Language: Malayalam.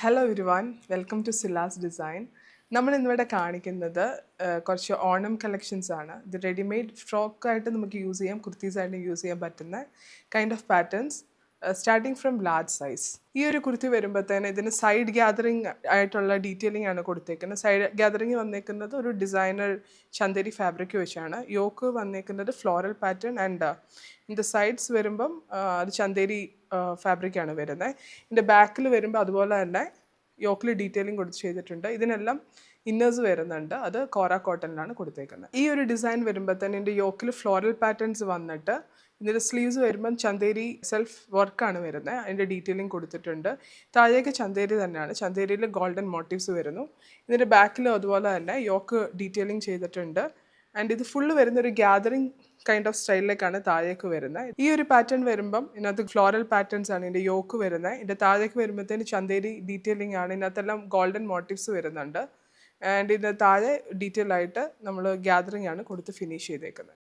Hello everyone, welcome to Silas design. നമ്മൾ ഇന്നിവിടെ കാണിക്കുന്നത് കുറച്ച് ഓണം കളക്ഷൻസ് ആണ്. ഇത് റെഡിമെയ്ഡ് ഫ്രോക്കായിട്ട് നമുക്ക് യൂസ് ചെയ്യാം, കുർത്തീസായിട്ട് യൂസ് ചെയ്യാൻ പറ്റുന്ന kind of patterns starting from large size. ഈ ഒരു കുർത്തി വരുമ്പോഴത്തേന് ഇതിന് സൈഡ് ഗ്യാതറിങ് ആയിട്ടുള്ള ഡീറ്റെയിലിംഗ് ആണ് കൊടുത്തേക്കുന്നത്. സൈഡ് ഗ്യാതറിങ് വന്നേക്കുന്നത് ഒരു ഡിസൈനർ ചന്ദേരി ഫാബ്രിക് വെച്ചാണ്. യോക്ക് വന്നേക്കുന്നത് ഫ്ലോറൽ പാറ്റേൺ ആൻഡ് ഇതിൻ്റെ സൈഡ്സ് വരുമ്പം അത് ചന്ദേരി ഫാബ്രിക്കാണ് വരുന്നത്. ഇതിൻ്റെ ബാക്കിൽ വരുമ്പോൾ അതുപോലെ തന്നെ യോക്കിൽ ഡീറ്റെയിലിംഗ് കൊടുത്ത് ചെയ്തിട്ടുണ്ട്. ഇതിനെല്ലാം ഇന്നേഴ്സ് വരുന്നുണ്ട്, അത് കോറ കോട്ടണിലാണ് കൊടുത്തേക്കുന്നത്. ഈ ഒരു ഡിസൈൻ വരുമ്പോൾ തന്നെ ഇതിൻ്റെ യോക്കിൽ ഫ്ലോറൽ പാറ്റേൺസ് വന്നിട്ട് ഇതിൻ്റെ സ്ലീവ്സ് വരുമ്പം ചന്തേരി സെൽഫ് വർക്കാണ് വരുന്നത്. അതിൻ്റെ ഡീറ്റെയിലിംഗ് കൊടുത്തിട്ടുണ്ട്. താഴേക്ക് ചന്തേരി തന്നെയാണ്, ചന്തേരിയിൽ ഗോൾഡൻ മോട്ടീവ്സ് വരുന്നു. ഇതിൻ്റെ ബാക്കിലും അതുപോലെ തന്നെ യോക്ക് ഡീറ്റെയിലിംഗ് ചെയ്തിട്ടുണ്ട്. ആൻഡ് ഇത് ഫുള്ള് വരുന്ന ഒരു ഗ്യാതറിങ് കൈൻഡ് ഓഫ് സ്റ്റൈലിലേക്കാണ് താഴേക്ക് വരുന്നത്. ഈ ഒരു പാറ്റേൺ വരുമ്പം ഇതിനകത്ത് ഫ്ലോറൽ പാറ്റേൺസ് ആണ് ഇതിൻ്റെ യോക്ക് വരുന്നത്. ഇതിൻ്റെ താഴേക്ക് വരുമ്പോഴത്തേന് ചന്തേരി ഡീറ്റെയിലിംഗ് ആണ്. ഇതിനകത്തെല്ലാം ഗോൾഡൻ മോട്ടീവ്സ് വരുന്നുണ്ട്. ആൻഡ് ഇതിൻ്റെ താഴെ ഡീറ്റെയിൽ ആയിട്ട് നമ്മൾ ഗ്യാതറിംഗ് ആണ് കൊടുത്ത് ഫിനിഷ് ചെയ്തേക്കുന്നത്.